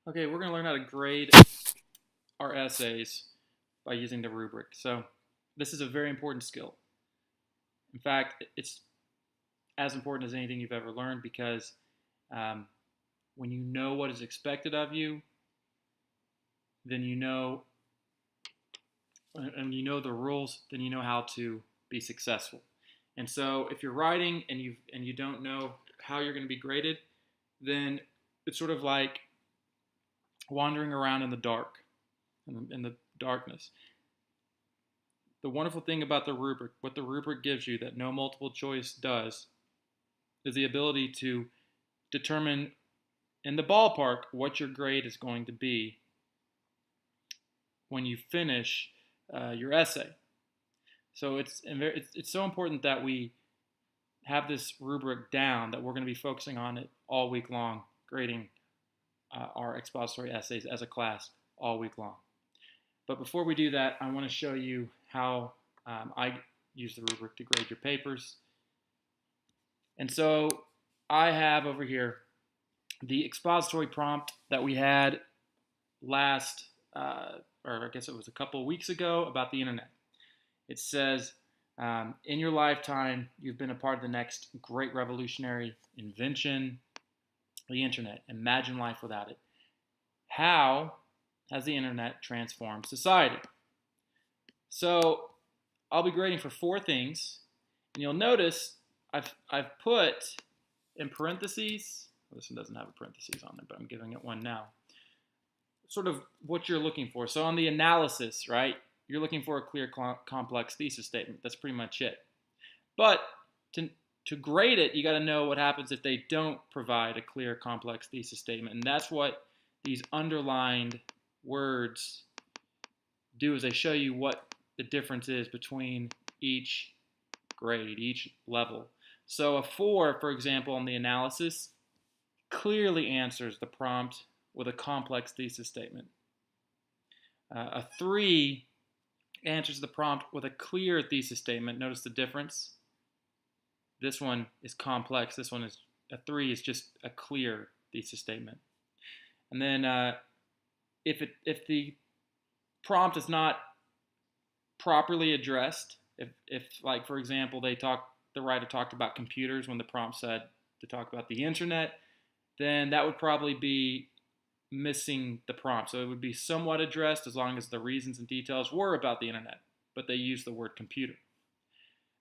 Okay, we're going to learn how to grade our essays by using the rubric. So this is a very important skill. In fact, it's as important as anything you've ever learned because um, when you know what is expected of you, then you know, and you know the rules, then you know how to be successful. And so if you're writing and you don't know how you're going to be graded, then it's sort of like wandering around in the dark, in the darkness. The wonderful thing about the rubric, what the rubric gives you that no multiple choice does, is the ability to determine in the ballpark what your grade is going to be when you finish your essay. So it's so important that we have this rubric down, that we're going to be focusing on it all week long, grading our expository essays as a class all week long. But before we do that, I want to show you how I use the rubric to grade your papers. And so I have over here the expository prompt that we had last, or I guess it was a couple of weeks ago, about the internet. It says, in your lifetime, you've been a part of the next great revolutionary invention, the internet. Imagine life without it. How has the internet transformed society? So I'll be grading for 4 things, and you'll notice I've put in parentheses. Well, this one doesn't have a parentheses on there, but I'm giving it one now. Sort of what you're looking for. So on the analysis, right, you're looking for a clear, complex thesis statement. That's pretty much it. But to grade it, you got to know what happens if they don't provide a clear, complex thesis statement, and that's what these underlined words do. Is they show you what the difference is between each grade, each level. So a 4, for example, on the analysis, clearly answers the prompt with a complex thesis statement. A 3 answers the prompt with a clear thesis statement. Notice the difference. This one is complex. This one is, a 3 is just a clear thesis statement. And then if the prompt is not properly addressed, if like for example the writer talked about computers when the prompt said to talk about the internet, then that would probably be missing the prompt. So it would be somewhat addressed as long as the reasons and details were about the internet, but they use the word computer.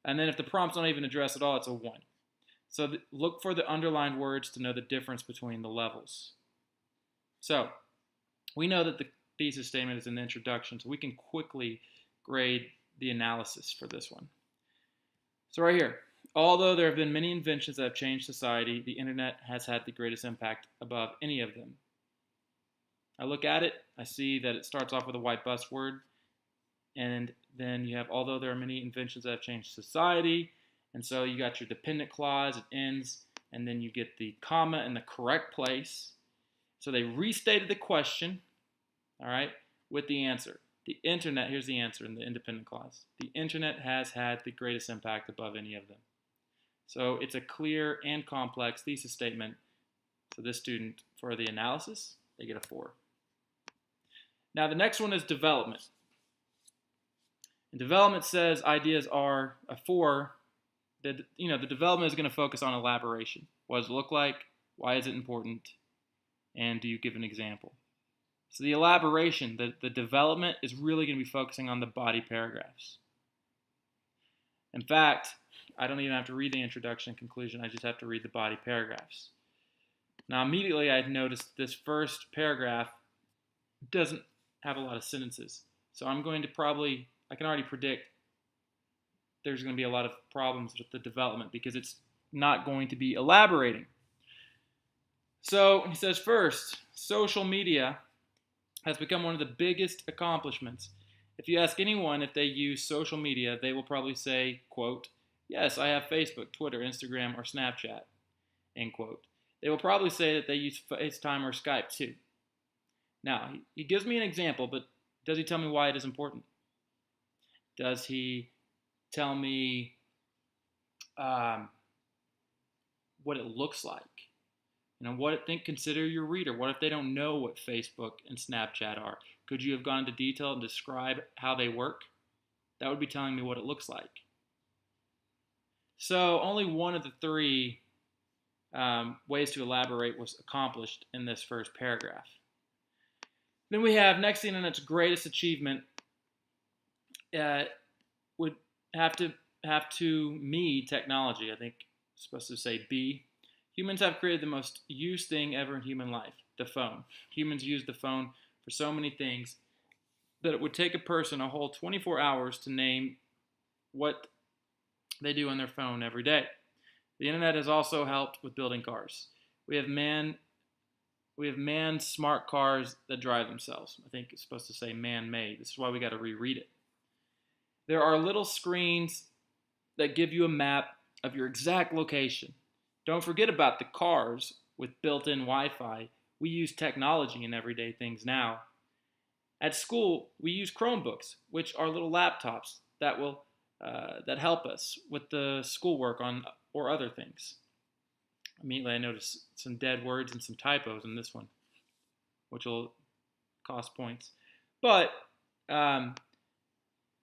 And then if the prompt's not even addressed at all, it's a 1. So look for the underlined words to know the difference between the levels. So we know that the thesis statement is an introduction, so we can quickly grade the analysis for this one. So right here, although there have been many inventions that have changed society, the internet has had the greatest impact above any of them. I look at it, I see that it starts off with a white buzzword, and then you have, although there are many inventions that have changed society, and so you got your dependent clause, it ends, and then you get the comma in the correct place. So they restated the question, all right, with the answer. The internet, here's the answer in the independent clause. The internet has had the greatest impact above any of them. So it's a clear and complex thesis statement. So this student, for the analysis, they get a 4. Now the next one is development. And development says ideas are a 4. The development is going to focus on elaboration. What does it look like? Why is it important? And do you give an example? So the elaboration, the development is really going to be focusing on the body paragraphs. In fact, I don't even have to read the introduction and conclusion. I just have to read the body paragraphs. Now immediately I noticed this first paragraph doesn't have a lot of sentences. So I'm going to I can already predict there's going to be a lot of problems with the development because it's not going to be elaborating. So he says first, social media has become one of the biggest accomplishments. If you ask anyone if they use social media, they will probably say, quote, yes, I have Facebook, Twitter, Instagram, or Snapchat, end quote. They will probably say that they use FaceTime or Skype too. Now, he gives me an example, but does he tell me why it is important? Does he tell me what it looks like? Consider your reader. What if they don't know what Facebook and Snapchat are? Could you have gone into detail and describe how they work? That would be telling me what it looks like. So only one of the three ways to elaborate was accomplished in this first paragraph. Then we have next, the internet's greatest achievement would have to me technology. I think it's supposed to say B. Humans have created the most used thing ever in human life, the phone. Humans use the phone for so many things that it would take a person a whole 24 hours to name what they do on their phone every day. The internet has also helped with building cars. We have manned smart cars that drive themselves. I think it's supposed to say man-made. This is why we got to reread it. There are little screens that give you a map of your exact location. Don't forget about the cars with built-in Wi-Fi. We use technology in everyday things now. At school, we use Chromebooks, which are little laptops that help us with the schoolwork or other things. Immediately, I noticed some dead words and some typos in this one, which will cost points. But all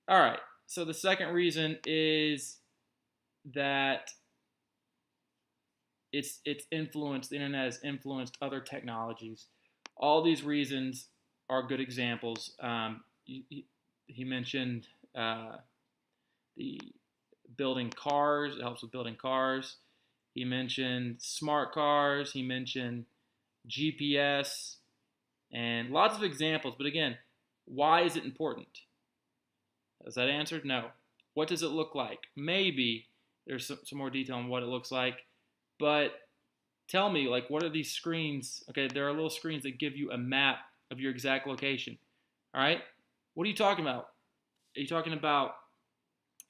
right. So the second reason is that the internet has influenced other technologies. All these reasons are good examples. He mentioned the building cars. It helps with building cars. He mentioned smart cars. He mentioned GPS and lots of examples. But again, why is it important? Is that answered? No. What does it look like? Maybe there's some more detail on what it looks like. But tell me, like, what are these screens? Okay, there are little screens that give you a map of your exact location. All right? What are you talking about? Are you talking about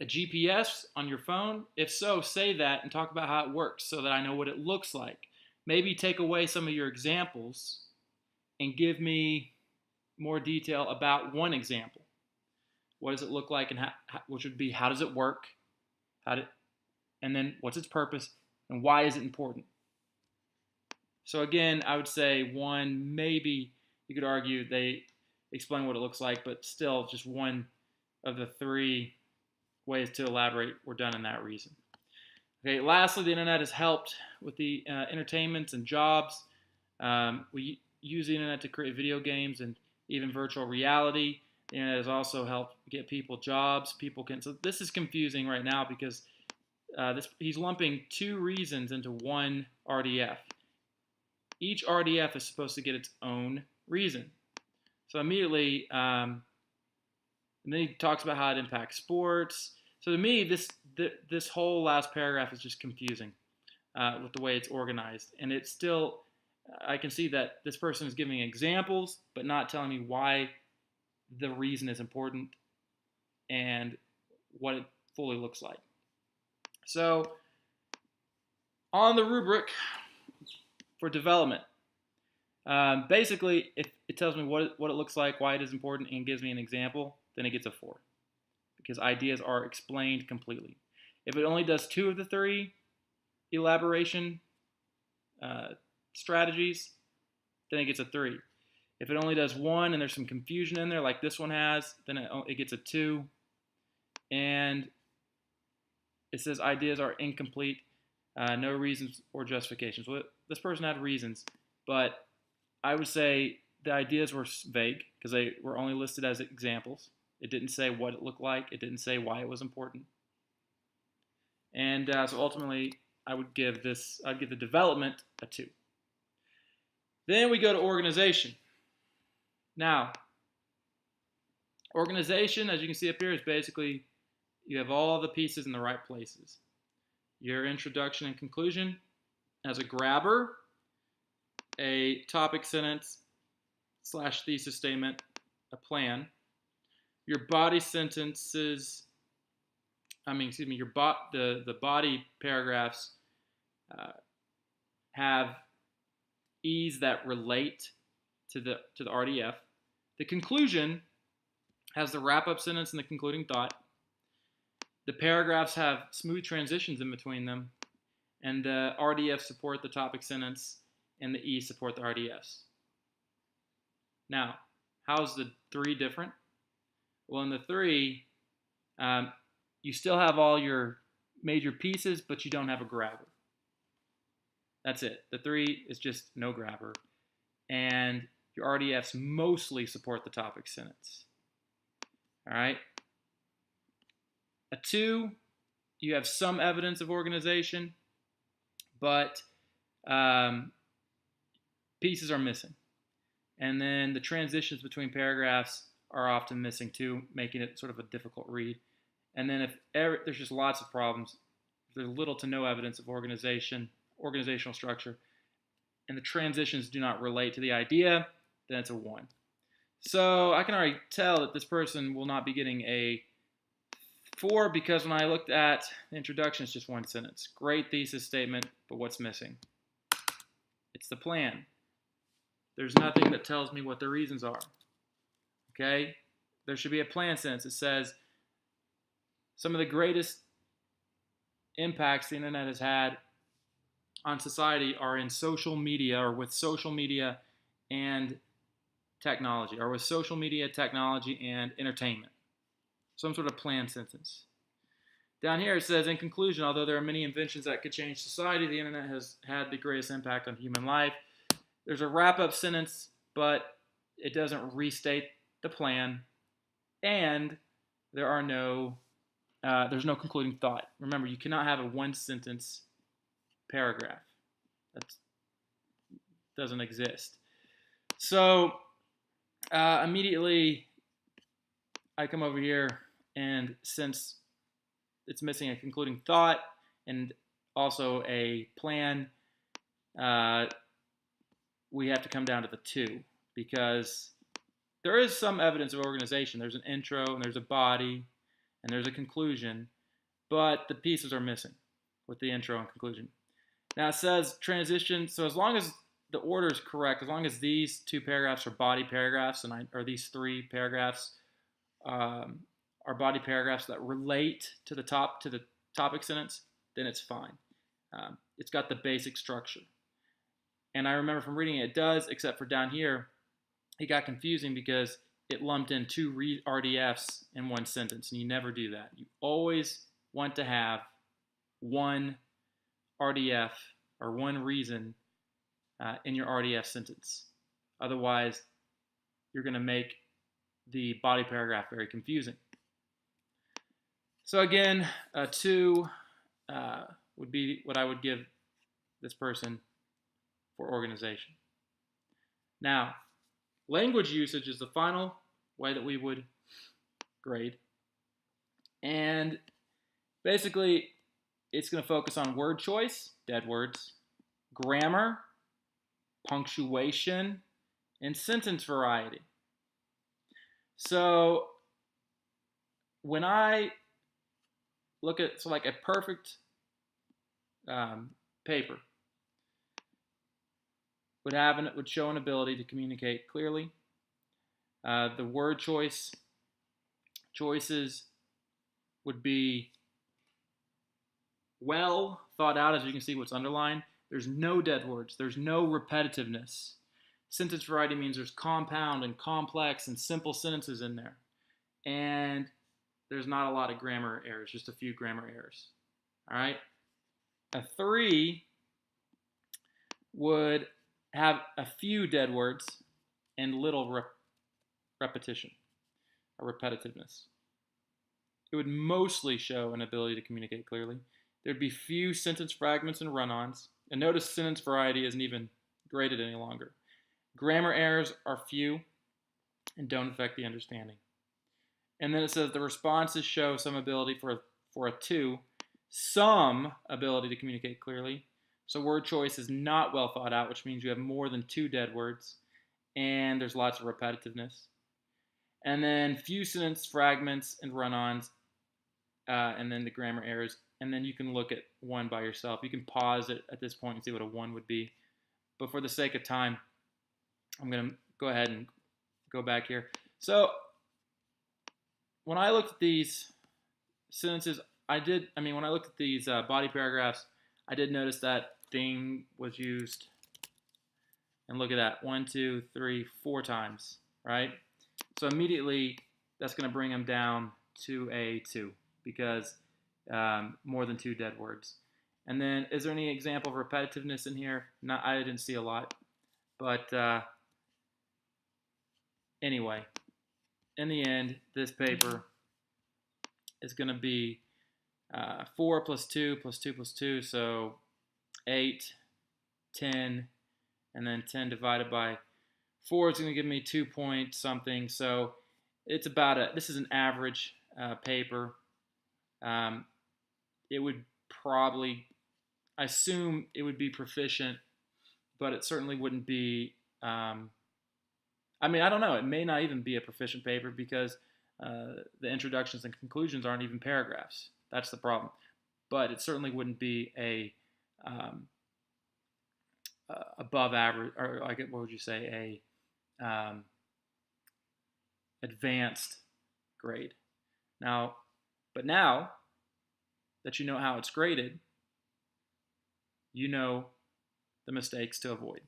a GPS on your phone? If so, say that and talk about how it works so that I know what it looks like. Maybe take away some of your examples and give me more detail about one example. What does it look like, and which would be how does it work? And then what's its purpose, and why is it important? So again, I would say one, maybe you could argue they explain what it looks like, but still just one of the three ways to elaborate were done in that reason. Okay, lastly, the internet has helped with the entertainment and jobs. We use the internet to create video games and even virtual reality. The internet has also helped get people jobs. So this is confusing right now because he's lumping two reasons into one RDF. Each RDF is supposed to get its own reason. So immediately, and then he talks about how it impacts sports. So to me, this whole last paragraph is just confusing with the way it's organized. And it's still, I can see that this person is giving examples, but not telling me why the reason is important and what it fully looks like. So on the rubric for development, basically, if it tells me what it looks like, why it is important, and gives me an example, then it gets a 4 because ideas are explained completely. If it only does 2 of the 3 elaboration strategies, then it gets a 3. If it only does 1 and there's some confusion in there, like this one has, then it gets a 2. And it says ideas are incomplete, no reasons or justifications. Well, this person had reasons, but I would say the ideas were vague because they were only listed as examples. It didn't say what it looked like. It didn't say why it was important. And so ultimately, I'd give the development a 2. Then we go to organization. Now, organization, as you can see up here, is basically you have all the pieces in the right places. Your introduction and conclusion as a grabber, a topic sentence / thesis statement, a plan. Your body sentences, the body paragraphs have E's that relate to the RDF. The conclusion has the wrap-up sentence and the concluding thought. The paragraphs have smooth transitions in between them, and the RDF support the topic sentence and the E support the RDFs. Now, how's the 3 different? Well, in the 3, you still have all your major pieces, but you don't have a grabber. That's it. The 3 is just no grabber. And your RDFs mostly support the topic sentence. All right? A 2, you have some evidence of organization, but pieces are missing. And then the transitions between paragraphs are often missing too, making it sort of a difficult read. And then if there's just lots of problems, if there's little to no evidence of organizational structure, and the transitions do not relate to the idea, then it's a 1. So I can already tell that this person will not be getting a 4 because when I looked at the introduction, it's just 1 sentence. Great thesis statement, but what's missing? It's the plan. There's nothing that tells me what the reasons are. Okay? There should be a plan sentence that says some of the greatest impacts the internet has had on society are in social media, or with social media and technology, or with social media, technology, and entertainment. Some sort of plan sentence. Down here it says, in conclusion, although there are many inventions that could change society, the internet has had the greatest impact on human life. There's a wrap-up sentence, but it doesn't restate the plan, and there's no concluding thought. Remember, you cannot have a 1-sentence paragraph. That doesn't exist. So immediately I come over here, and since it's missing a concluding thought and also a plan, we have to come down to the 2 because there is some evidence of organization. There's an intro, and there's a body, and there's a conclusion, but the pieces are missing with the intro and conclusion. Now it says transition, so as long as the order is correct, as long as these 2 paragraphs are body paragraphs, or these 3 paragraphs are body paragraphs that relate to the topic sentence, then it's fine. It's got the basic structure. And I remember from reading it does, except for down here, it got confusing because it lumped in 2 RDFs in 1 sentence, and you never do that. You always want to have 1 RDF or 1 reason in your RDF sentence. Otherwise, you're going to make the body paragraph very confusing. So again, a 2 would be what I would give this person for organization. Now, language usage is the final way that we would grade. And basically, it's going to focus on word choice, dead words, grammar, punctuation, and sentence variety. So when I look at like a perfect paper would show an ability to communicate clearly. The word choices would be well thought out, as you can see what's underlined. There's no dead words. There's no repetitiveness. Sentence variety means there's compound and complex and simple sentences in there. And there's not a lot of grammar errors, just a few grammar errors. All right? A 3 would have a few dead words and little repetition or repetitiveness. It would mostly show an ability to communicate clearly. There'd be few sentence fragments and run-ons. And notice sentence variety isn't even graded any longer. Grammar errors are few and don't affect the understanding. And then it says the responses show some ability for a 2, some ability to communicate clearly. So word choice is not well thought out, which means you have more than 2 dead words, and there's lots of repetitiveness. And then few sentence fragments and run-ons, and then the grammar errors. And then you can look at 1 by yourself. You can pause it at this point and see what a 1 would be. But for the sake of time, I'm going to go ahead and go back here. So when I looked at these sentences, when I looked at these body paragraphs, I did notice that thing was used And look at that, 1, 2, 3, 4 times, right? So immediately that's going to bring them down to a 2 because more than 2 dead words. And then, is there any example of repetitiveness in here? Not, I didn't see a lot. But anyway, in the end, this paper is going to be 4 plus 2 plus 2 plus 2, so 8, 10, and then 10 divided by 4 is going to give me 2 point something. So it's about this is an average paper. It would probably, I assume it would be proficient, but it certainly wouldn't be, I mean, I don't know. It may not even be a proficient paper because the introductions and conclusions aren't even paragraphs. That's the problem. But it certainly wouldn't be a above average, or like what would you say, a advanced grade. Now, but now that you know how it's graded, you know the mistakes to avoid.